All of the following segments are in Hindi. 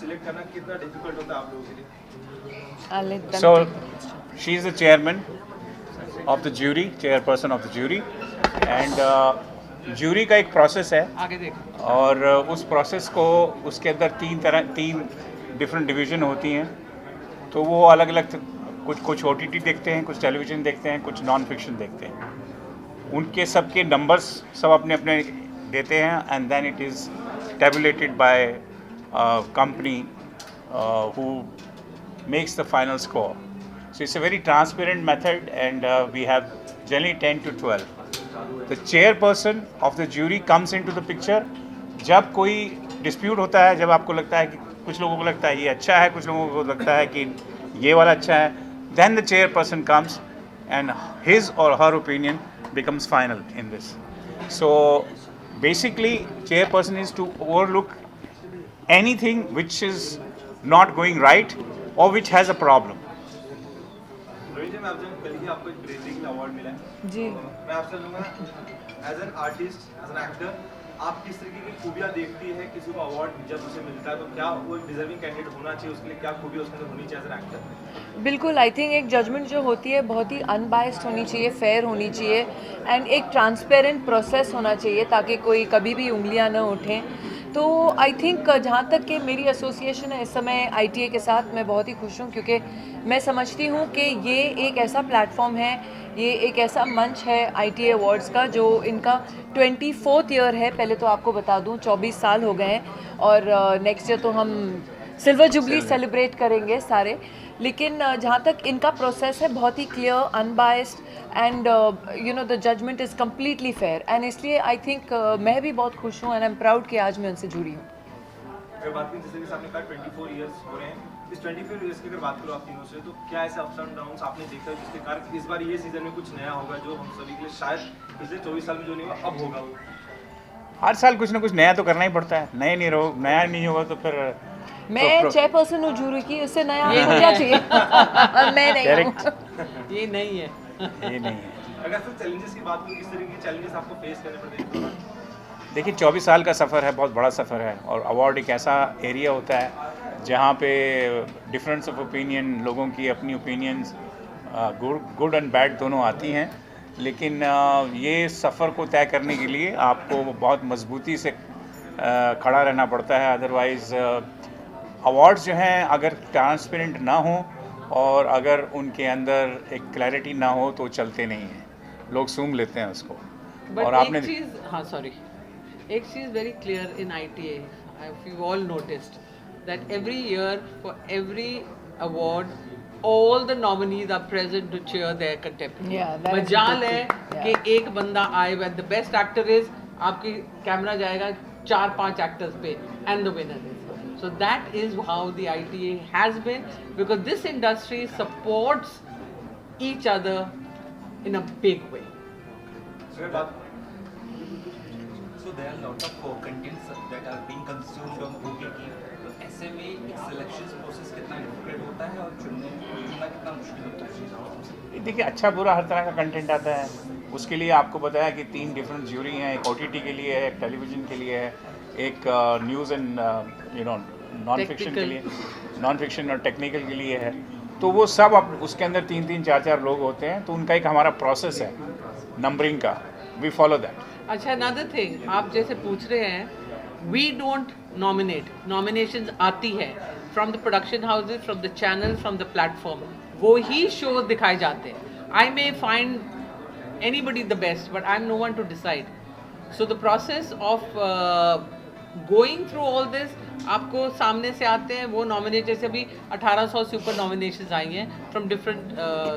सिलेक्ट करना कितना डिफिकल्ट होता है आप लोगों के लिए? So she is the chairman of the jury, chairperson of the jury, and jury का एक प्रोसेस है और उस प्रोसेस को उसके अंदर तीन डिफरेंट डिवीज़न होती हैं, तो वो अलग अलग कुछ OTT देखते हैं, कुछ टेलीविज़न देखते हैं, कुछ नॉन फिक्शन देखते हैं, उनके सबके नंबर्स सब अपने अपने देते हैं and then it is tabulated by company who makes the final score. So it's a very transparent method and we have generally 10 to 12. The chairperson of the jury comes into the picture. जब कोई dispute होता है, जब आपको लगता है कि कुछ लोगों को लगता है ये अच्छा है, कुछ लोगों को लगता है कि ये वाला अच्छा है, then the chairperson comes and his or her opinion becomes final in this. So basically chairperson is to overlook anything which is not going right or which has a problem. Rohit जी, मैं आपसे कल ही आपको एक ब्रेवरी का अवार्ड मिला है जी। मैं आपसे लूँगा as an artist, as an actor, आप किस तरीके की खूबियाँ देखती है किसी को अवार्ड जब उसे मिलता है, तो क्या वो एक डिजर्विंग कैंडिडेट होना चाहिए, उसके लिए क्या खूबियाँ उसके अंदर होनी चाहिए एज एन एक्टर? बिल्कुल, आई थिंक एक जजमेंट जो होती है बहुत ही अनबायस्ड होनी चाहिए, फेयर होनी चाहिए एंड एक ट्रांसपेरेंट प्रोसेस होना चाहिए ताकि कोई कभी भी उंगलियां न उठें। तो आई थिंक जहाँ तक कि मेरी एसोसिएशन है इस समय ITA के साथ, मैं बहुत ही खुश हूँ क्योंकि मैं समझती हूँ कि ये एक ऐसा प्लेटफॉर्म है, ये एक ऐसा मंच है ITA अवार्ड्स का जो इनका 24th ईयर है। पहले तो आपको बता दूँ 24 साल हो गए हैं और नेक्स्ट ईयर तो हम सिल्वर जुबली सेलिब्रेट करेंगे सारे। लेकिन जहाँ तक इनका प्रोसेस है बहुत ही clear, unbiased and you know the judgement is completely fair and इसलिए आई थिंक मैं भी बहुत खुश हूँ एंड आई एम प्राउड कि आज मैं उनसे जुड़ी हूँ। अगर बात करें जैसे कि आपने कहा 24 इयर्स हो रहे हैं, इस 24 इयर्स की अगर बात करो आप तीनों से, तो क्या ऐसे अप्स एंड डाउन्स आपने देखा है जिसके कारण इस बार ये सीजन में कुछ नया होगा जो हम सभी के लिए शायद पिछले 24 साल में जो नहीं हुआ अब होगा? वो हर साल कुछ ना कुछ नया तो करना ही पड़ता है, नया नहीं होगा तो फिर मैं चेयरपर्सन हूँ जूरी की, उससे नया हो क्या चाहिए? मैं नहीं हूँ। ये नहीं है। ये नहीं है। अगर फिर चैलेंजेस की बात करें, किस तरीके के चैलेंजेस आपको फेस करने पड़ते हैं? देखिए 24 साल का सफ़र है, बहुत बड़ा सफ़र है और अवार्ड एक ऐसा एरिया होता है जहाँ पे डिफरेंस ऑफ ओपिनियन, लोगों की अपनी ओपिनियंस गुड एंड बैड दोनों आती हैं, लेकिन ये सफ़र को तय करने के लिए आपको बहुत मजबूती से खड़ा रहना पड़ता है। अदरवाइज़ अवार्ड्स जो हैं अगर ट्रांसपेरेंट ना हो और अगर उनके अंदर एक क्लैरिटी ना हो तो चलते नहीं हैं, लोग सूंघ लेते हैं उसको। और आपने एक चीज़ very clear in ITA, you all noticed that every year for every award all the nominees are present to cheer their contemporaries. Yeah, that is मजाल good है thing. कि एक बंदा आए, when the best actor is, आपकी कैमरा जाएगा 4-5 एक्टर्स पे and the winner is. So that is how the ITA has been, because this industry supports each other in a big way. So there are a lot of contents that are being consumed on OTT. तो ऐसे में एक सिलेक्शन प्रोसेस कितना डिफिकल्ट होता है और चुनना कितना मुश्किल होता है? देखिए अच्छा बुरा हर तरह का कंटेंट आता है, उसके लिए आपको बताया कि 3 डिफरेंट ज्यूरी हैं, एक OTT के लिए है, एक टेलीविज़न के लिए है, एक news and you no non fiction के लिए, नॉन फिक्शन और टेक्निकल के लिए है। तो वो सब अब उसके अंदर 3-3, 4-4 लोग होते हैं, तो उनका एक हमारा प्रोसेस है नंबरिंग का, वी फॉलो दैट। अच्छा, अनदर थिंग आप जैसे पूछ रहे हैं, वी डोंट नॉमिनेट, नॉमिनेशंस आती है from the production houses, from the channel, from the platform, वो ही शोज दिखाए जाते हैं। I may find anybody the best but I am no one to decide. So the process of going through all this, आपको सामने से आते हैं वो नॉमिनेट, जैसे अभी 1800 से ऊपर नॉमिनेशंस आई हैं from different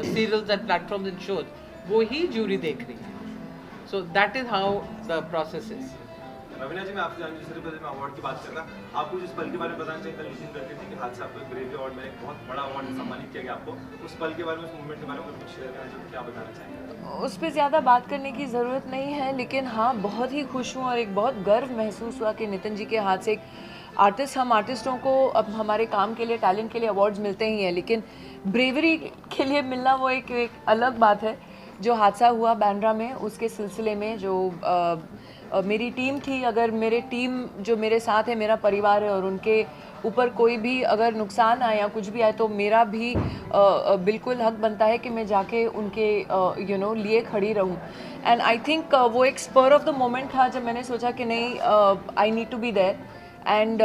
serials and platforms and shows, वो ही जूरी देख रही है। So that is how the process is. Raveena ji, मैं आपसे जानना दूसरे पद में अवार्ड की बात कर रहा, आपको जिस पल के बारे में बताना चाहिए, कल मीटिंग करते थे कि हाथ से आपको एक ब्रेवरी अवार्ड में एक बहुत बड़ा अवार्ड सम्मानित किया गया आपको, उस पल के बारे में, उस मूवमेंट के बारे में कुछ शेयर करना चाहिए, क्या बताना चाहिए? उस पर ज़्यादा बात करने की ज़रूरत नहीं है, लेकिन हाँ बहुत ही खुश हूँ और एक बहुत गर्व महसूस हुआ कि नितिन जी के हाथ से एक आर्टिस्ट, हम आर्टिस्टों को अब हमारे काम के लिए, टैलेंट के लिए अवार्ड्स मिलते ही हैं, लेकिन ब्रेवरी के लिए मिलना वो एक अलग बात है। जो हादसा हुआ बांद्रा में, उसके सिलसिले में जो मेरी टीम थी, अगर मेरे टीम जो मेरे साथ है, मेरा परिवार है और उनके ऊपर कोई भी अगर नुकसान आए या कुछ भी आए तो मेरा भी बिल्कुल हक बनता है कि मैं जाके उनके लिए खड़ी रहूं। एंड आई थिंक वो एक स्पर ऑफ द मोमेंट था जब मैंने सोचा कि नहीं, I need to be there. And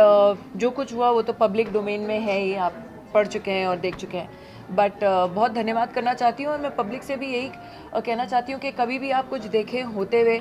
जो कुछ हुआ वो तो पब्लिक डोमेन में है ही, आप पढ़ चुके हैं और देख चुके हैं। बट बहुत धन्यवाद करना चाहती हूँ और मैं पब्लिक से भी यही कहना चाहती हूँ कि कभी भी आप कुछ देखें होते हुए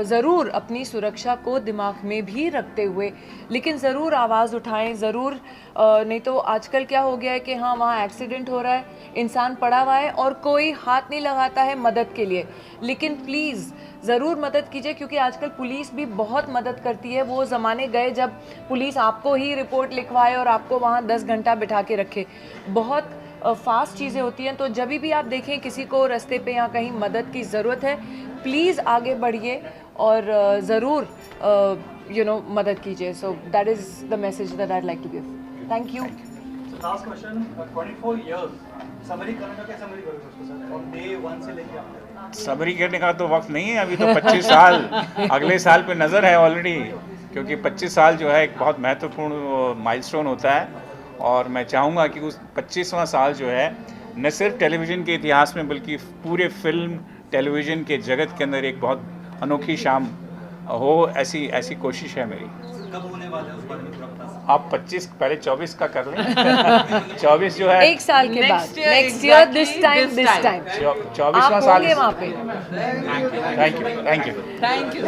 ज़रूर अपनी सुरक्षा को दिमाग में भी रखते हुए लेकिन ज़रूर आवाज़ उठाएं, ज़रूर नहीं तो आजकल क्या हो गया है कि हाँ वहाँ एक्सीडेंट हो रहा है, इंसान पड़ा हुआ है और कोई हाथ नहीं लगाता है मदद के लिए। लेकिन प्लीज़ ज़रूर मदद कीजिए क्योंकि आजकल पुलिस भी बहुत मदद करती है। वो ज़माने गए जब पुलिस आपको ही रिपोर्ट लिखवाए और आपको वहाँ 10 घंटा बिठा के रखे। बहुत फास्ट चीज़ें होती हैं। तो जब भी आप देखें किसी को रास्ते पे या कहीं मदद की ज़रूरत है, प्लीज़ आगे बढ़िए और ज़रूर मदद कीजिए। So that is the message that I like to give. Thank you. Last question, 24 years summary करने का क्या समरी करोगे उसको सर, और डे 1 से लेके आप तक? समरी करने का तो वक्त नहीं है अभी, तो 25 साल अगले साल पे नज़र है ऑलरेडी, क्योंकि 25 साल जो है एक बहुत महत्वपूर्ण माइलस्टोन होता है। और मैं चाहूँगा कि उस 25वां साल जो है न सिर्फ टेलीविज़न के इतिहास में बल्कि पूरे फिल्म टेलीविज़न के जगत के अंदर एक बहुत अनोखी शाम हो, ऐसी कोशिश है मेरी। कब होने वाला है उस बारे में थोड़ा बता सकते आप 25 पहले 24 का कर लें 24 जो है एक साल के बाद, Next year, next year exactly this time this time. 24वां आप साल। होंगे वहाँ पे। Thank you. Thank you.